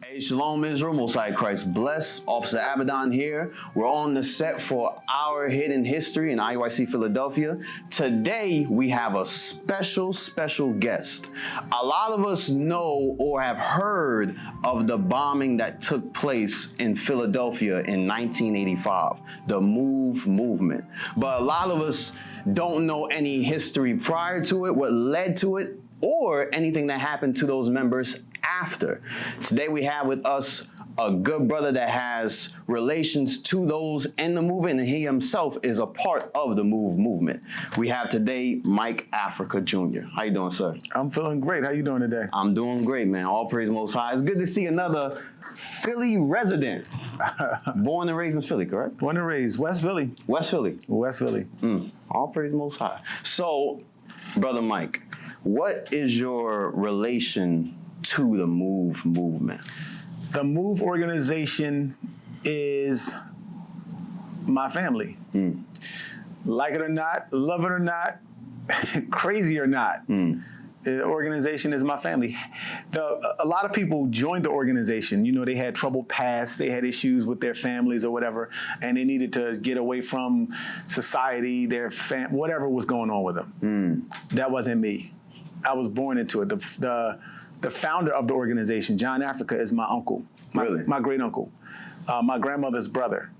Hey, Shalom Israel, Most High Christ bless. Officer Abaddon here. We're on the set for Our Hidden History in IUIC Philadelphia. Today, we have a special guest. A lot of us know or have heard of the bombing that took place in Philadelphia in 1985, the M.O.V.E. movement. But a lot of us don't know any history prior to it, what led to it, or anything that happened to those members after. Today we have with us a good brother that has relations to those in the movement, and he himself is a part of the M.O.V.E. movement. We have today Mike Africa Jr. How you doing, sir? I'm feeling great. How you doing today? I'm doing great, man. All praise Most High. It's good to see another Philly resident. Born and raised in Philly, correct? Born and raised. West Philly. West Philly. West Philly. All praise Most High. So, Brother Mike, what is your relation to the M.O.V.E. movement? The M.O.V.E. organization is my family. Like it or not, love it or not, crazy or not, the organization is my family. A lot of people joined the organization. You know, they had troubled pasts, they had issues with their families or whatever, and they needed to get away from society, whatever was going on with them. That wasn't me. I was born into it. The founder of the organization, John Africa, is my uncle, my great uncle, my grandmother's brother.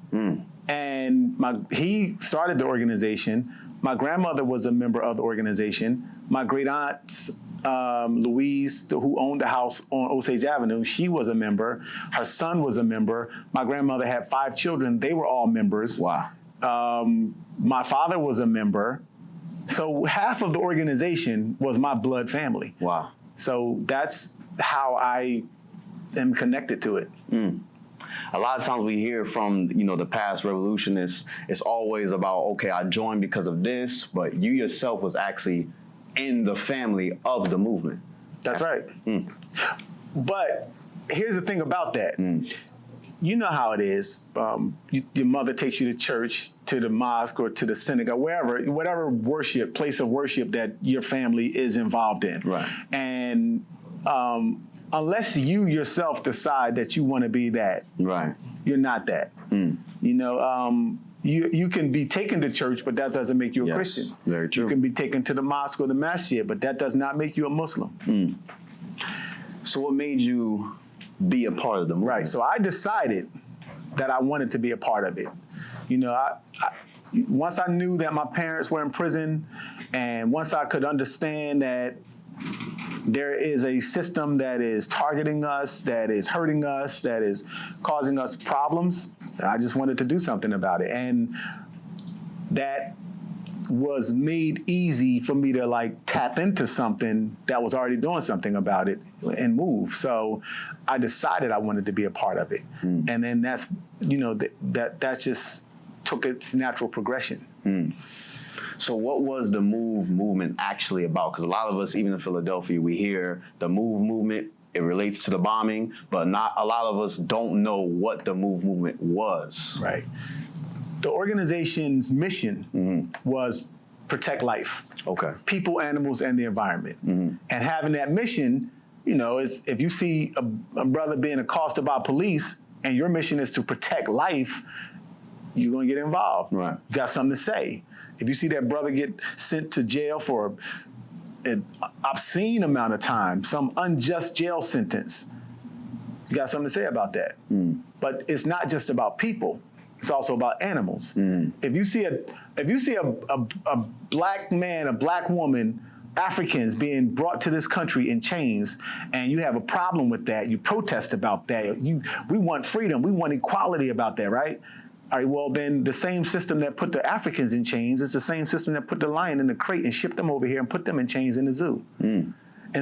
And he started the organization. My grandmother was a member of the organization. My great aunt, Louise, who owned the house on Osage Avenue, she was a member. Her son was a member. My grandmother had 5 children. They were all members. Wow. My father was a member. So half of the organization was my blood family. Wow. So that's how I am connected to it. A lot of times we hear from, the past revolutionists, it's always about, okay, I joined because of this, but you yourself was actually in the family of the movement. That's right. But here's the thing about that. You know how it is. Your mother takes you to church, to the mosque or to the synagogue, whatever place of worship that your family is involved in. Right. And unless you yourself decide that you want to be that, right, you're not that. You can be taken to church, but that doesn't make you a Christian. Very true. You can be taken to the mosque or the masjid, but that does not make you a Muslim. So what made you be a part of the movement? Right. So I decided that I wanted to be a part of it. Once I knew that my parents were in prison, and once I could understand that there is a system that is targeting us, that is hurting us, that is causing us problems, I just wanted to do something about it. And that was made easy for me to tap into something that was already doing something about it and move. So I decided I wanted to be a part of it. And then that's, that just took its natural progression. So what was the M.O.V.E. movement actually about? Because a lot of us, even in Philadelphia, we hear the M.O.V.E. movement, it relates to the bombing, but not a lot of us don't know what the M.O.V.E. movement was. Right. The organization's mission was protect life. Okay. People, animals, and the environment. And having that mission, if you see a brother being accosted by police and your mission is to protect life, you're going to get involved. Right. You got something to say. If you see that brother get sent to jail for an obscene amount of time, some unjust jail sentence, you got something to say about that. But it's not just about people. It's also about animals. If you see a black man, a black woman, Africans being brought to this country in chains, and you have a problem with that, you protest about that. We want freedom. We want equality about that, right? All right, well, then the same system that put the Africans in chains is the same system that put the lion in the crate and shipped them over here and put them in chains in the zoo. And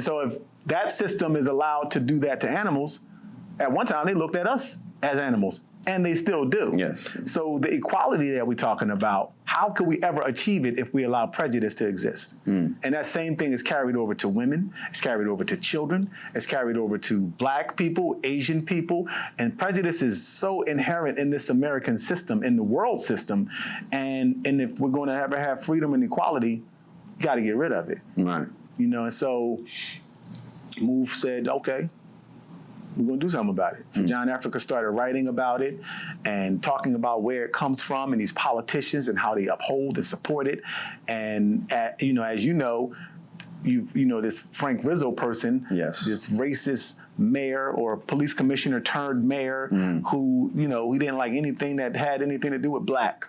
so if that system is allowed to do that to animals, at one time they looked at us as animals, and they still do. Yes. So the equality that we're talking about, how could we ever achieve it if we allow prejudice to exist? And that same thing is carried over to women, it's carried over to children, it's carried over to black people, Asian people, and prejudice is so inherent in this American system, in the world system, and if we're going to ever have freedom and equality, you got to get rid of it. Right. And so M.O.V.E. said, okay, We're going to do something about it. So John Africa started writing about it and talking about where it comes from and these politicians and how they uphold and support it. And, as you know, this Frank Rizzo person, yes, this racist mayor or police commissioner turned mayor who, he didn't like anything that had anything to do with black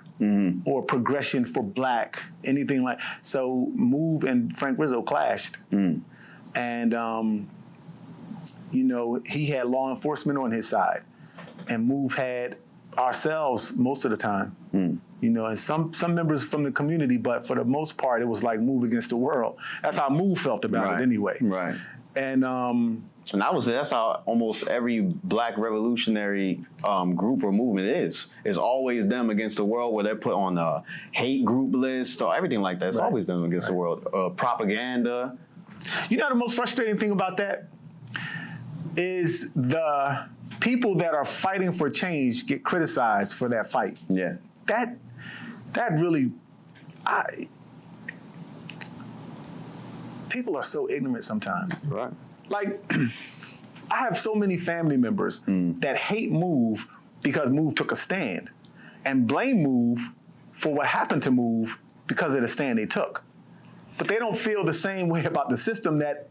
or progression for black, anything like. So M.O.V.E. and Frank Rizzo clashed. And, he had law enforcement on his side, and M.O.V.E. had ourselves most of the time. And some members from the community, but for the most part, it was like M.O.V.E. against the world. That's how M.O.V.E. felt about it anyway. Right. And that's how almost every black revolutionary group or movement is. It's always them against the world, where they're put on a hate group list or everything like that. It's always them against the world. Propaganda. The most frustrating thing about that is the people that are fighting for change get criticized for that fight. Yeah. That really, people are so ignorant sometimes. Right. Like, I have so many family members that hate M.O.V.E. because M.O.V.E. took a stand, and blame M.O.V.E. for what happened to M.O.V.E. because of the stand they took. But they don't feel the same way about the system that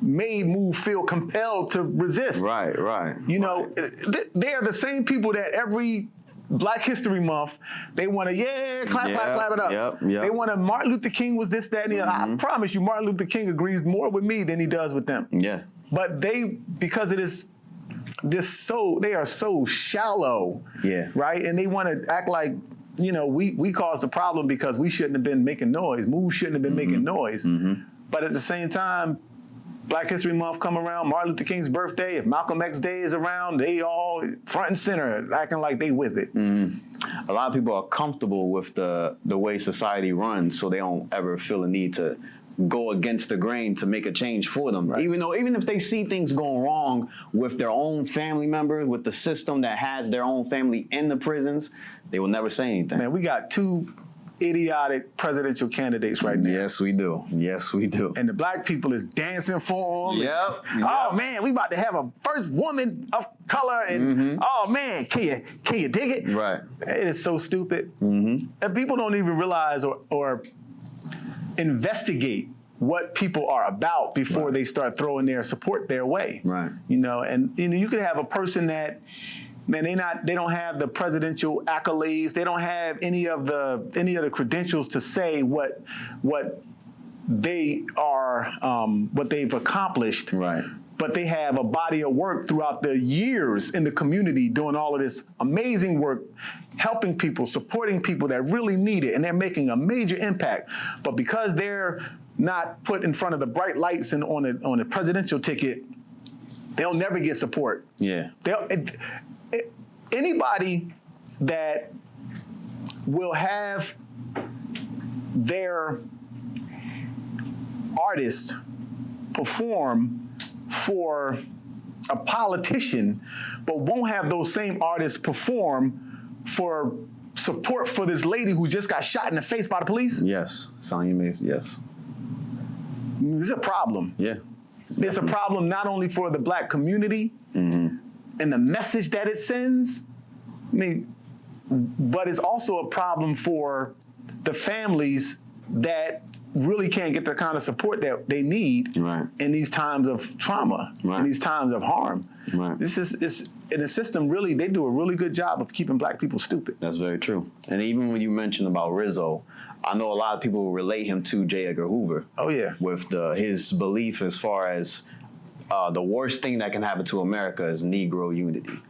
made M.O.V.E. feel compelled to resist. Right. They are the same people that every Black History Month, they want to, clap it up. Yep. They want to, Martin Luther King was this, that, and the other. I promise you, Martin Luther King agrees more with me than he does with them. Yeah. But because it is they are so shallow. Yeah. Right? And they want to act like, we caused the problem because we shouldn't have been making noise. M.O.V.E. shouldn't have been making noise. But at the same time, Black History Month come around, Martin Luther King's birthday, if Malcolm X Day is around, they all front and center, acting like they with it. A lot of people are comfortable with the way society runs, so they don't ever feel a need to go against the grain to make a change for them. Right. Even if they see things going wrong with their own family members, with the system that has their own family in the prisons, they will never say anything. Man, we got two idiotic presidential candidates right now. Yes, we do. And the black people is dancing for them. Yep. Oh man, we about to have a first woman of color, and oh man, can you dig it? Right. It is so stupid. And people don't even realize or investigate what people are about before they start throwing their support their way. Right. And you could have a person that, man, they don't have the presidential accolades. They don't have any of the credentials to say what they are, what they've accomplished. Right. But they have a body of work throughout the years in the community doing all of this amazing work, helping people, supporting people that really need it, and they're making a major impact. But because they're not put in front of the bright lights and on a presidential ticket, they'll never get support. Yeah. Anybody that will have their artist perform for a politician, but won't have those same artists perform for support for this lady who just got shot in the face by the police? Yes. Sonya Mays, yes. It's a problem. Yeah. It's a problem not only for the black community and the message that it sends, but it's also a problem for the families that really can't get the kind of support that they need in these times of trauma, in these times of harm. Right. This is in the system, really, they do a really good job of keeping black people stupid. That's very true. And even when you mentioned about Rizzo, I know a lot of people relate him to J. Edgar Hoover. Oh, yeah. With his belief as far as the worst thing that can happen to America is Negro unity.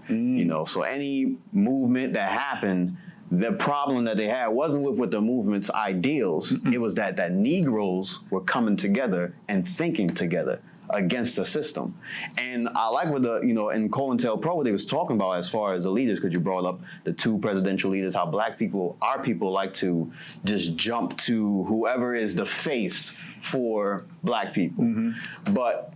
So any movement that happened, the problem that they had wasn't with the movement's ideals. It was that Negroes were coming together and thinking together against the system. And I like what in COINTELPRO, what they was talking about as far as the leaders, because you brought up the two presidential leaders, how our people like to just jump to whoever is the face for black people. But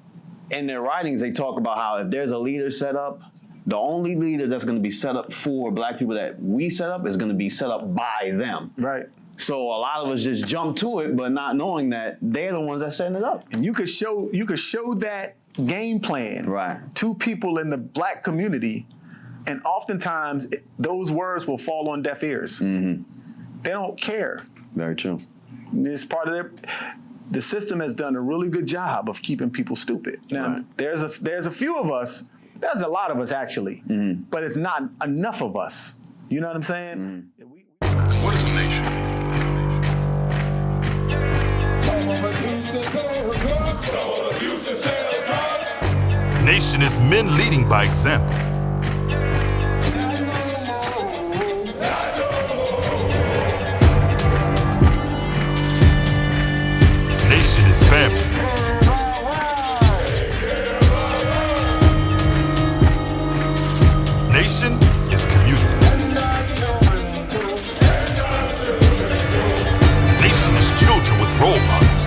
in their writings, they talk about how if there's a leader set up, the only leader that's going to be set up for black people that we set up is going to be set up by them. Right. So a lot of us just jump to it, but not knowing that they're the ones that's setting it up. And you could show that game plan to people in the black community, and oftentimes those words will fall on deaf ears. They don't care. Very true. It's part of the system has done a really good job of keeping people stupid. Now, there's a few of us, there's a lot of us actually, but it's not enough of us. You know what I'm saying? What is a nation? Nation is men leading by example. Nation is family. Nation is community. Nation is children with role models.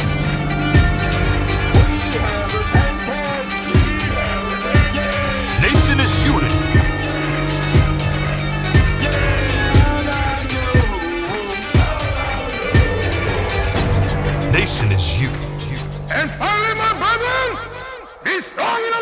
Nation is unity. Nation is you. And finally, my brethren, be strong in the